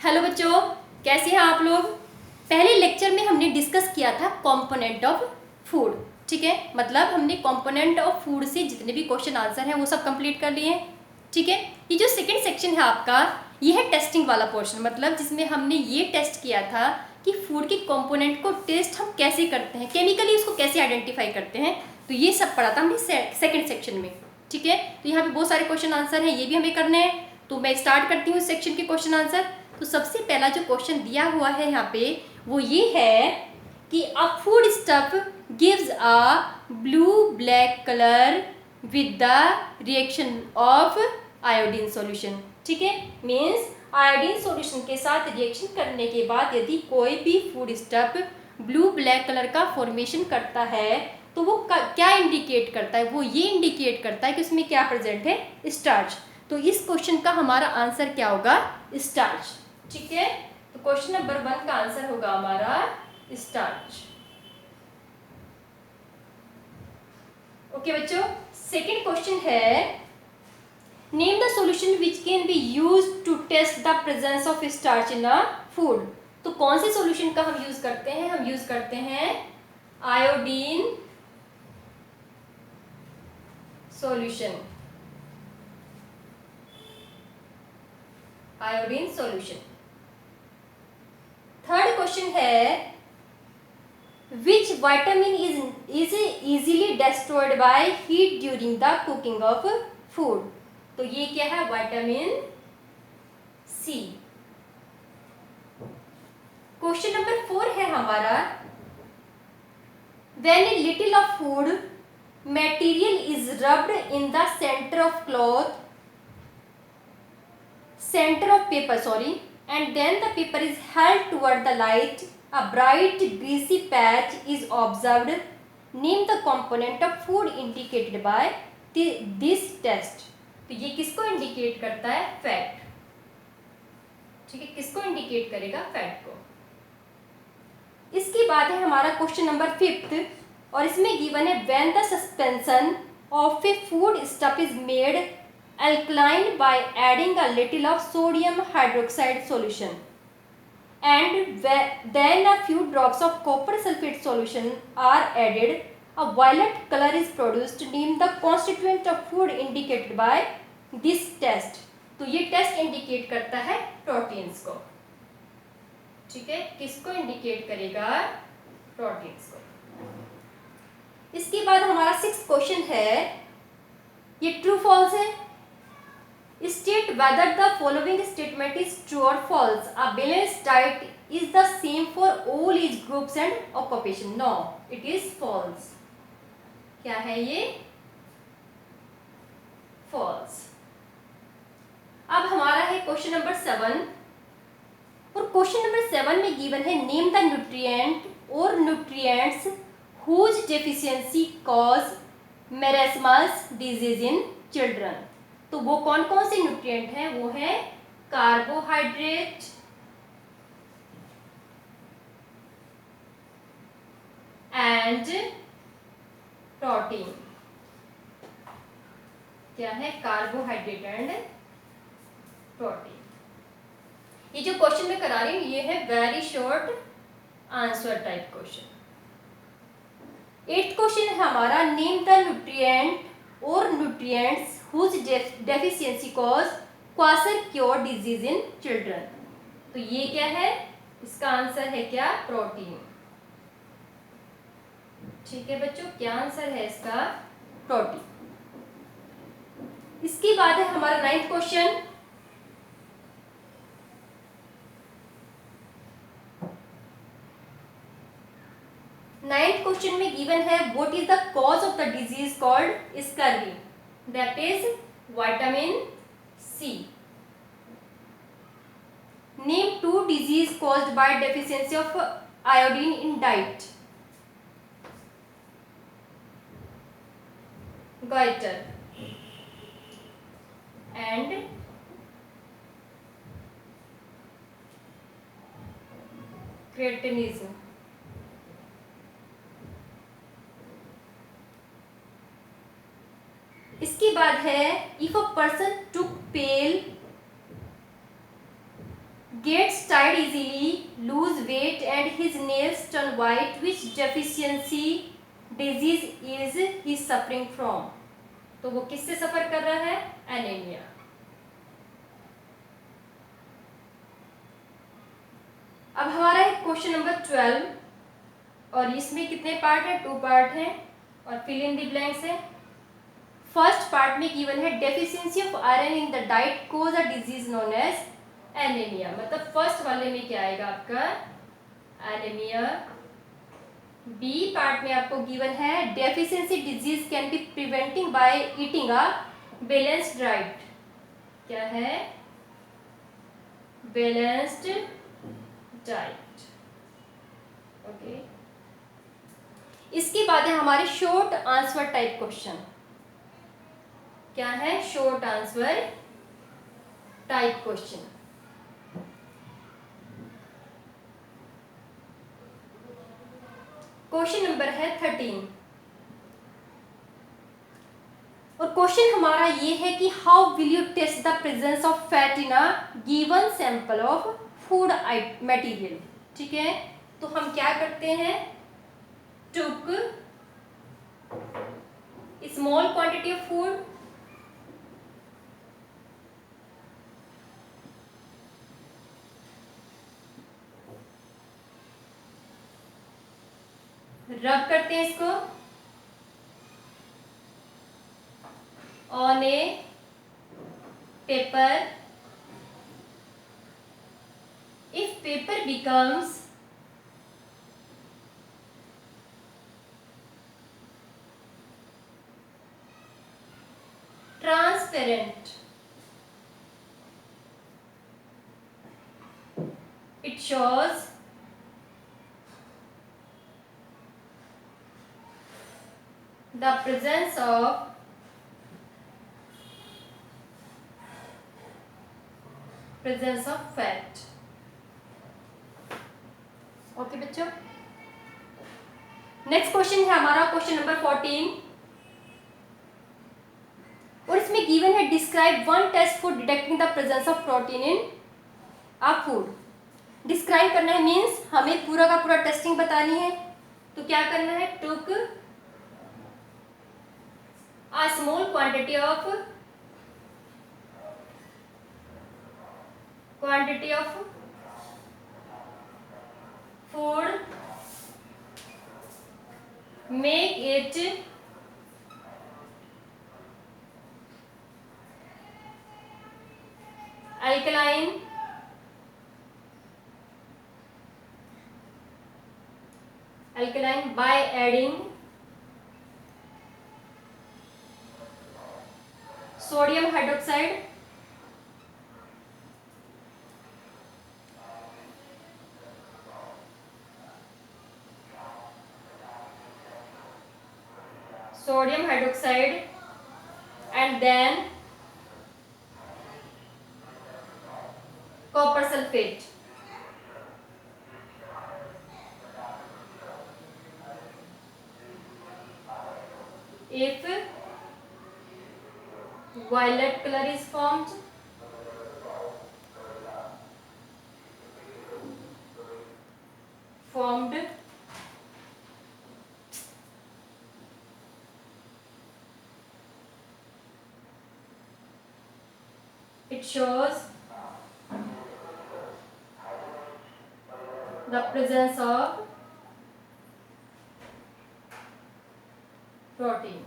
Hello बच्चों, कैसे हैं आप लोग। पहले लेक्चर में हमने डिस्कस किया था कंपोनेंट ऑफ फूड। ठीक है, मतलब हमने कंपोनेंट ऑफ फूड से जितने भी क्वेश्चन आंसर हैं वो सब कंप्लीट कर लिए हैं। ठीक है, ये जो सेकंड सेक्शन है आपका, ये है टेस्टिंग वाला पोर्शन, मतलब जिसमें हमने ये टेस्ट किया था कि फूड के कंपोनेंट को टेस्ट हम कैसे करते हैं, केमिकली उसको कैसे आइडेंटिफाई करते हैं। तो ये सब पढ़ा था हमने सेकेंड सेक्शन में। ठीक है, तो यहाँ पे बहुत सारे क्वेश्चन आंसर हैं, ये भी हमें करने हैं। तो मैं स्टार्ट करती हूँ इस सेक्शन के क्वेश्चन आंसर। तो सबसे पहला जो क्वेश्चन दिया हुआ है यहाँ पे वो ये है कि अ food stuff gives a blue black colour with the reaction of iodine solution. ठीक है, मीन्स आयोडीन सॉल्यूशन के साथ रिएक्शन करने के बाद यदि कोई भी food stuff blue black colour का फॉर्मेशन करता है तो वो क्या इंडिकेट करता है, वो ये इंडिकेट करता है कि उसमें क्या प्रेजेंट है, स्टार्च। तो इस क्वेश्चन का हमारा आंसर क्या होगा, स्टार्च। ठीक है, तो क्वेश्चन नंबर 1 का आंसर होगा हमारा स्टार्च। ओके बच्चों, सेकंड क्वेश्चन है name the solution which can be used to test the presence of starch in a food. तो कौन से सॉल्यूशन का हम यूज करते हैं, हम यूज करते हैं iodine solution. Iodine solution. Third question है which vitamin is easily destroyed by heat during the cooking of food। तो ये क्या है, विटामिन सी। क्वेश्चन नंबर 4 है हमारा when a little of food material is rubbed in the center of paper and then the paper is held toward the light, a bright greasy patch is observed। Name the component of food indicated by this test। तो ये किसको indicate करता है, fat. ठीक है, किसको indicate करेगा, fat को। इसके बाद है हमारा क्वेश्चन नंबर 5 और इसमें गिवन है when the suspension of A food stuff is made alkaline by adding a little of sodium hydroxide solution and then a few drops of copper sulfate solution are added, a violet color is produced। Name the constituent of food indicated by this test। तो ये test indicate करता है proteins को। ठीक है, किसको indicate करेगा, proteins को। इसके बाद हमारा 6th क्वेश्चन है, ये ट्रू फॉल्स है। State whether the following statement is true or false। A balanced diet is the same for all age groups and occupation। No, it is false। क्या है ये, false। अब हमारा है क्वेश्चन नंबर 7 और क्वेश्चन नंबर 7 में given है name the nutrient और nutrients whose deficiency cause marasmus disease in children. तो वो कौन कौन से न्यूट्रिएंट हैं, वो है कार्बोहाइड्रेट, एंड प्रोटीन। क्या है, कार्बोहाइड्रेट एंड प्रोटीन। ये जो क्वेश्चन मैं करा रही हूं ये है very short answer type question. 8th question है हमारा नेम द न्यूट्रिएंट और nutrients whose deficiency cause Quasar-cure disease in children. तो ये क्या है, इसका आंसर है क्या, प्रोटीन। ठीक है बच्चों, क्या आंसर है इसका, प्रोटीन। इसके बाद है हमारा 9th क्वेश्चन। नाइन्थ क्वेश्चन में गिवन है what is the cause of the disease called scurvy, that is vitamin C. Name 2 disease caused by deficiency of iodine in diet. Goitre and cretinism. इसके बाद है if a person took pale gets tired easily, lose weight and his nails turn white. Which deficiency disease is he suffering from? तो वो किससे सफर कर रहा है? Anaemia. अब हमारा है क्वेश्चन नंबर 12 और इसमें कितने पार्ट है? 2 पार्ट है और फिल इन द ब्लैंक्स है। फर्स्ट पार्ट में गिवन है deficiency of iron in the diet cause a disease known as anaemia. मतलब फर्स्ट वाले में क्या आएगा आपका? एनीमिया। बी पार्ट में आपको गिवन है deficiency disease can be preventing by eating a balanced diet. क्या है? Balanced diet. ओके। इसके बाद है हमारे शॉर्ट आंसर टाइप क्वेश्चन। क्या है? Short answer type question. Question number है 13 और क्वेश्चन हमारा ये है कि how will you test the presence of fat in a given sample of food material. ठीक है, तो हम क्या करते हैं? Took small quantity of food, rub करते हैं इसको on a paper. If paper becomes transparent, it shows the presence of fat। Okay बच्चों, नेक्स्ट क्वेश्चन है हमारा क्वेश्चन नंबर 14 और इसमें गिवन है describe one test for detecting the presence of protein in a food. Describe करना है means हमें पूरा का पूरा टेस्टिंग बतानी है। तो क्या करना है? Took a small quantity of food, make it alkaline by adding sodium hydroxide, and then copper sulfate। If violet color is formed, it shows the presence of protein।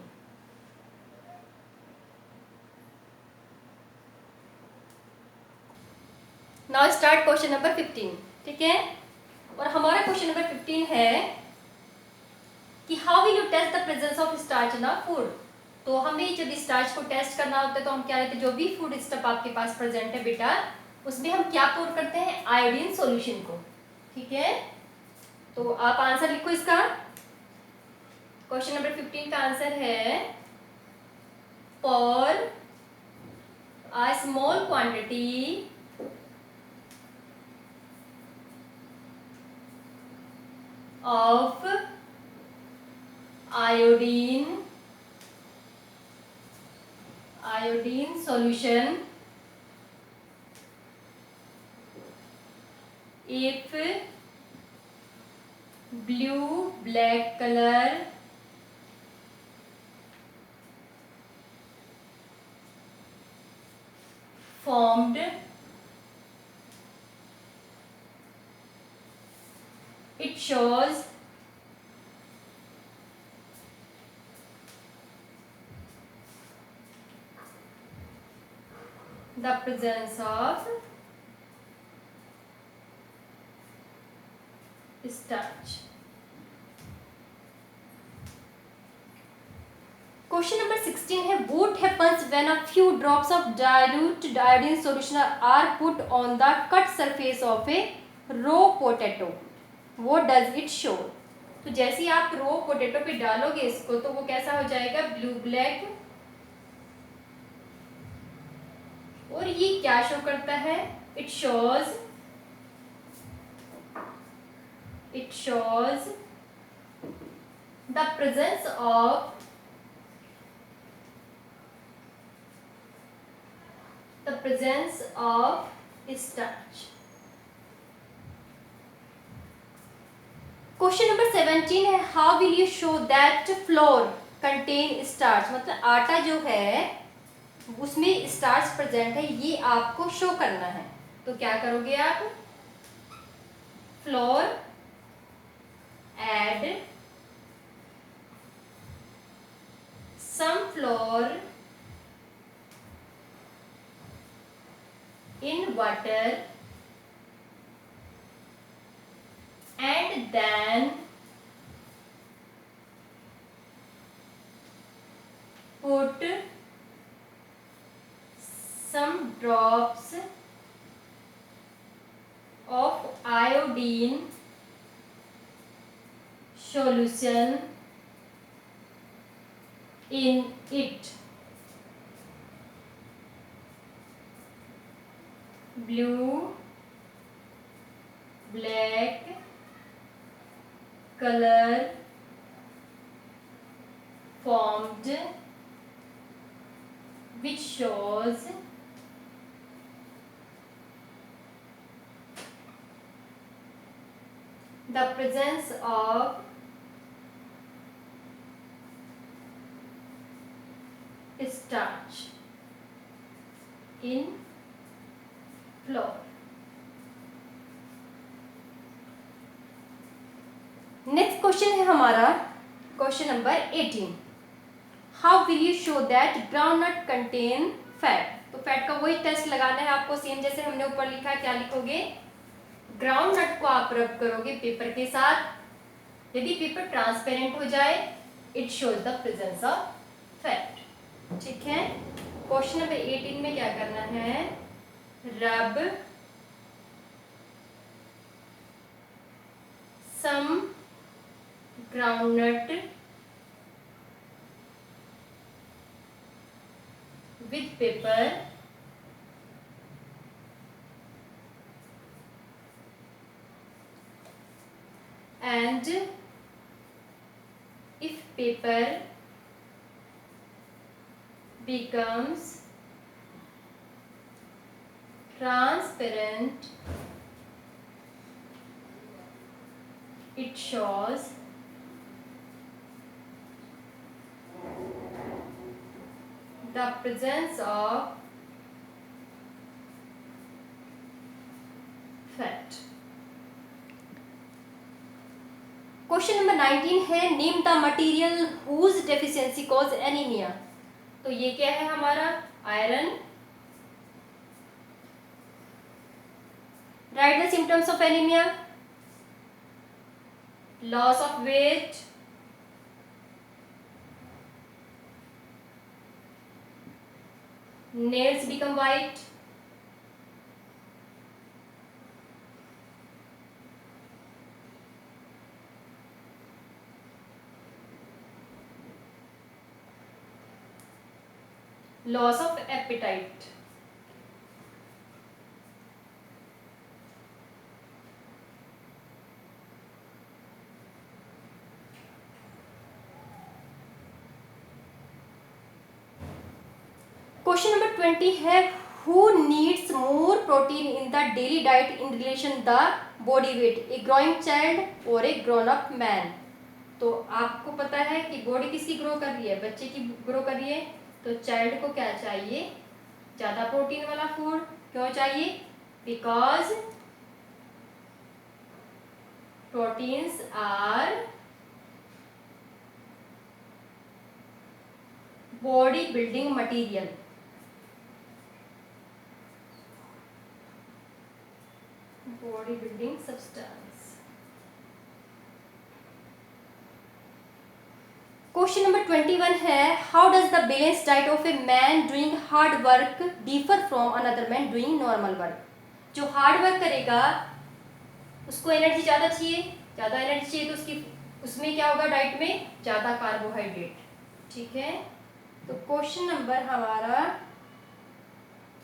Now start question number 15। ठीक है, और हमारा question number 15 है कि how will you test the presence of starch in a food. तो हमें जब starch को टेस्ट करना होता है तो हम क्या लेते हैं? जो भी फूड स्टफ आपके पास प्रेजेंट है बेटा, उसमें हम क्या पोर करते हैं? आयोडीन सॉल्यूशन को। ठीक है, तो आप आंसर लिखो इसका। क्वेश्चन नंबर 15 का आंसर है pour a small quantity of iodine solution if blue black color formed, it shows the presence of starch. Question number 16 है what happens when a few drops of dilute iodine solution are put on the cut surface of a raw potato? What does it show? तो जैसे ही आप रो potato पे डालोगे इसको तो वो कैसा हो जाएगा, ब्लू ब्लैक, और ये क्या शो करता है, it shows the presence of starch. Question number 17 है how will you show that floor contain starch, मतलब आटा जो है उसमें स्टार्च प्रेजेंट है, ये आपको शो करना है। तो क्या करोगे आप, flour add some flour in water and then put some drops of iodine solution in it. Blue black color formed, which shows the presence of starch in floor. Next question है हमारा question number 18 how will you show that groundnut contain fat. तो fat का वही test लगाना है आपको, same जैसे हमने ऊपर लिखा है, क्या लिखोगे, ग्राउंडनट को आप रब करोगे पेपर के साथ, यदि पेपर ट्रांसपेरेंट हो जाए it shows the presence of fat. ठीक है, क्वेश्चन नंबर 18 में क्या करना है, rub some groundnut with paper and if paper becomes transparent it shows the presence of fat। Question number 19 है name the material whose deficiency cause anaemia. तो ये क्या है हमारा, iron. Write the symptoms of anaemia, loss of weight, nails become white, loss of appetite। Question number 20 है who needs more protein in the daily diet in relation the body weight, a growing child और a grown up man. तो आपको पता है कि body किसकी grow कर रही है, बच्चे की ग्रो कर रही है। तो चाइल्ड को क्या चाहिए, ज़्यादा प्रोटीन वाला फूड। क्यों चाहिए, because proteins our body building material. Body building substance. Question number 21 है, how does the balance diet of a man doing hard work differ from another man doing normal work. जो hard work करेगा उसको energy ज़्यादा चाहिए, ज़्यादा energy चाहिए तो उसमें क्या होगा, डाइट में ज़्यादा कार्बोहाइड्रेट। ठीक है, तो क्वेश्चन नंबर हमारा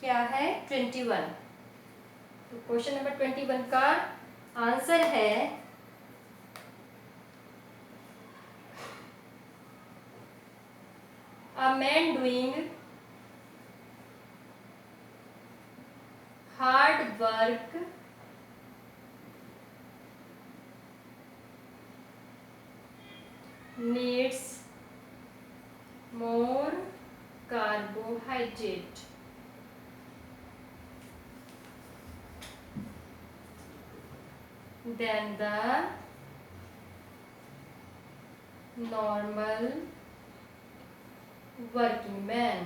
क्या है, 21। तो क्वेश्चन नंबर 21 का आंसर है a man doing hard work needs more carbohydrate than the normal working man।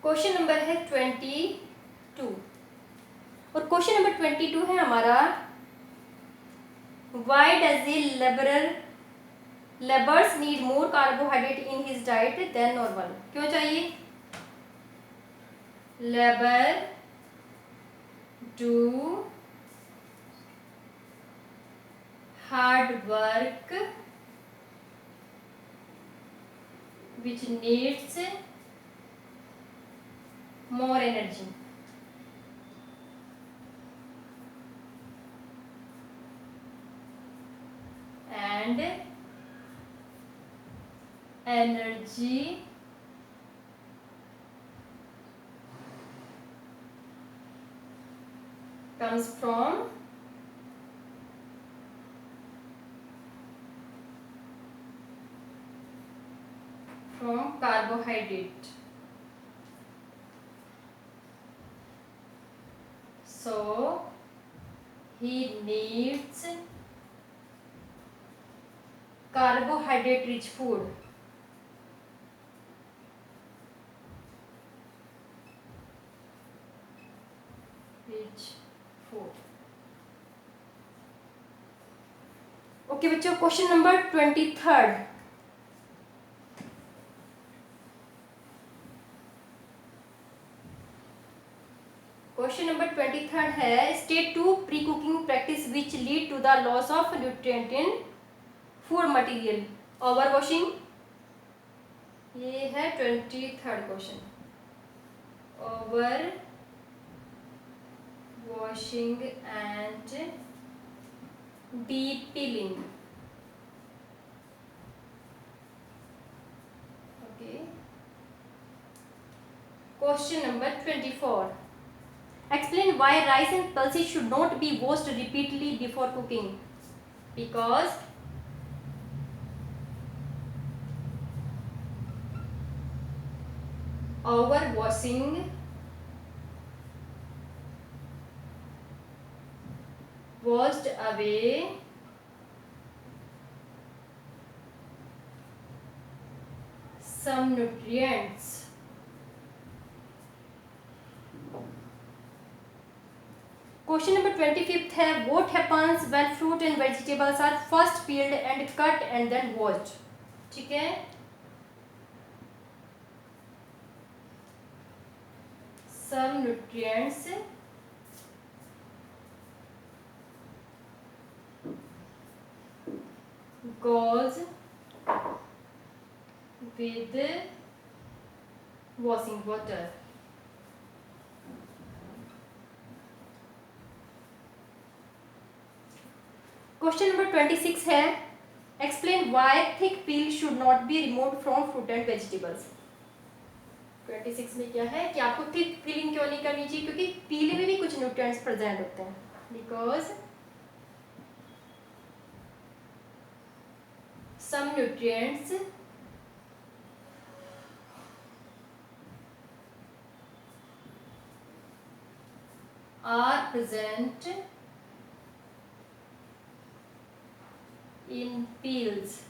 Question number है 22 और क्वेश्चन नंबर 22 है हमारा, why does a labours need more carbohydrate in his diet than normal. क्यों चाहिए, labour do hard work which needs more energy। and energy comes from carbohydrate। So he needs carbohydrate rich food। Okay बच्चों, question number 23। Question number 23 है, state 2 pre cooking practice which lead to the loss of nutrient in food material. Over washing, ये है 23 क्वेश्चन। Over washing and deep peeling. Okay, question number 24, explain why rice and pulses should not be washed repeatedly before cooking। because overwashing washed away some nutrients। Question number 25 है, what happens when fruit and vegetables are first peeled and cut and then washed। ठीक है, some nutrients goes with washing water। Question number 26 है, explain why thick peel should not be removed from fruit and vegetables. 26 में क्या है कि आपको thick filling क्यों नहीं करनी चाहिए, क्योंकि पीले में भी कुछ न्यूट्रिएंट्स प्रेजेंट होते हैं, because some nutrients are present in peels.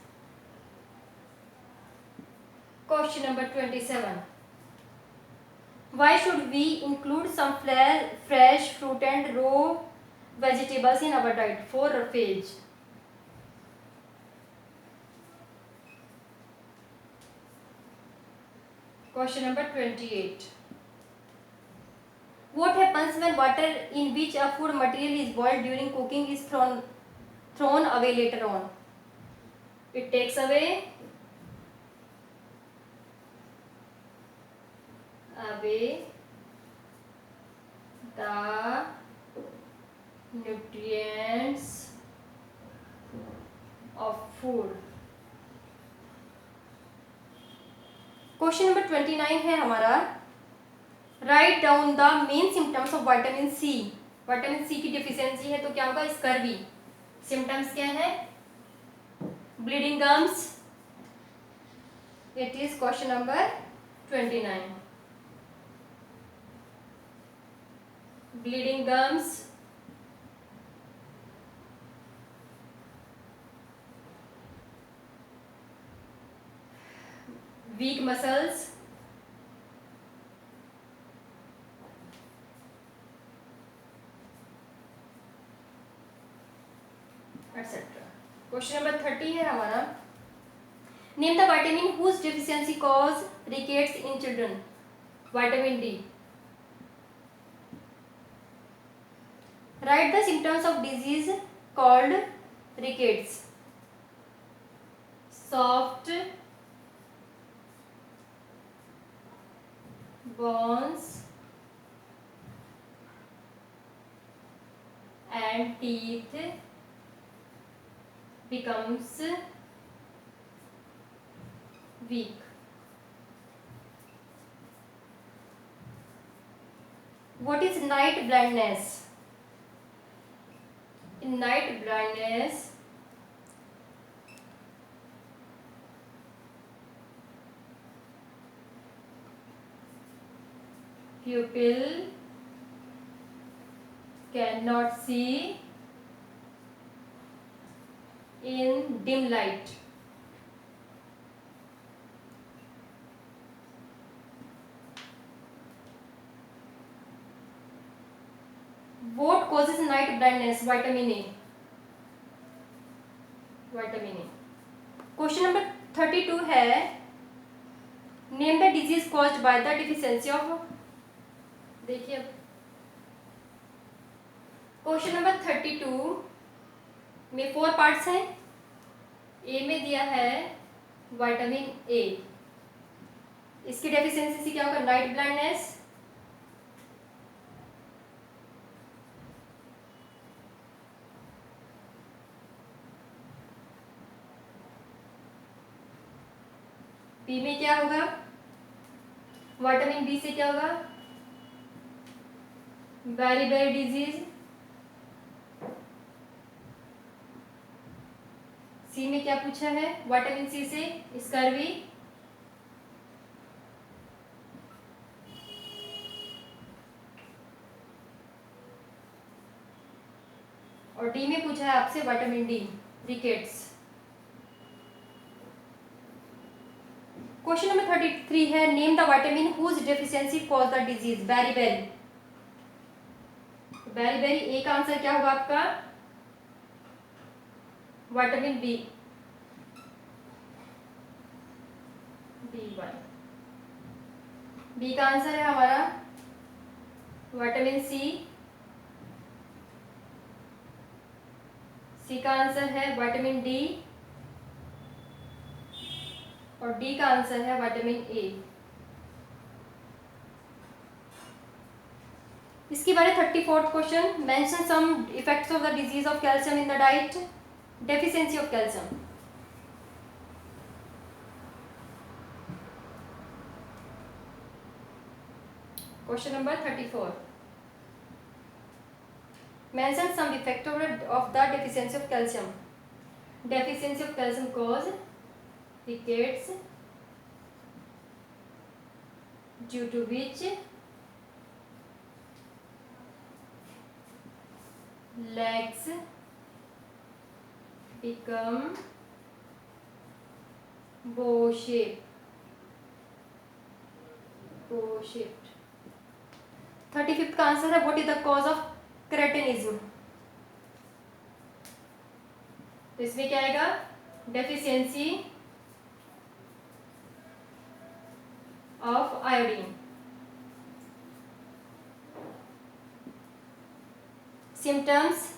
Question number 27. Why should we include some fresh fruit and raw vegetables in our diet for roughage? Question number 28. What happens when water in which a food material is boiled during cooking is thrown away later on? It takes away the nutrients of food. Question number 29 है हमारा, write down the main symptoms of vitamin C. Vitamin C की deficiency है तो क्या होगा, scurvy. Symptoms क्या है, bleeding gums. It is question number 29. Bleeding gums, weak muscles, etc. Question number 30 है हमारा, name the vitamin whose deficiency cause rickets in children. Vitamin D. Write the symptoms of disease called rickets. Soft bones and teeth becomes weak. What is night blindness? In night blindness, pupil cannot see in dim light. What causes night blindness? Vitamin A. Vitamin A. Question number 32 है, name the disease caused by the deficiency of. देखिए question number 32 में 4 parts हैं. ए में दिया है vitamin ए. इसकी deficiency से क्या होगा, नाइट ब्लाइंडनेस. बी में क्या होगा, विटामिन बी से क्या होगा, बेरी डिजीज. सी में क्या पूछा है, विटामिन सी से स्कर्वी. और डी में पूछा है आपसे vitamin D, rickets. Question number 33 है, name the vitamin whose deficiency cause the disease. बेरी ए का आंसर क्या होगा आपका, विटामिन बी. B1. बी का आंसर है हमारा विटामिन सी. सी का आंसर है विटामिन डी और डी का आंसर है विटामिन ए. इसके बारे 34th question, mention some effects of the disease of calcium in the diet. Deficiency of calcium. Question number 34, mention some defect of the deficiency of calcium. Deficiency of calcium cause rickets, due to which legs become bow shaped. 35th का answer है what is the cause of cretinism. तो इसमें क्या आएगा, deficiency of iodine. Symptoms,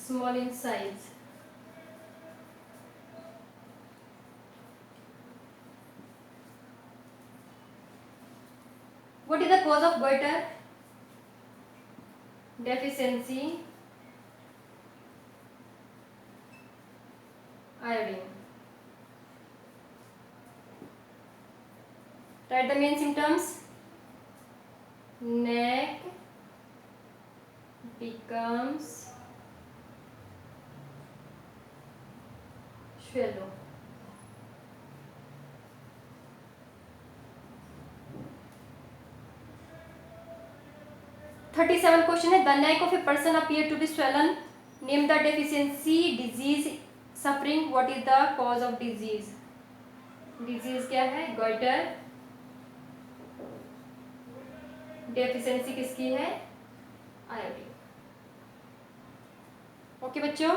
small in size. What is the cause of goiter? Deficiency iodine. Write the main symptoms. Neck becomes swallow. (37) question है, the neck of a person appear to be swollen. Name the deficiency disease suffering. What is the cause of disease? Disease क्या है? Goitre. Deficiency किसकी है? Iodine. Okay बच्चों.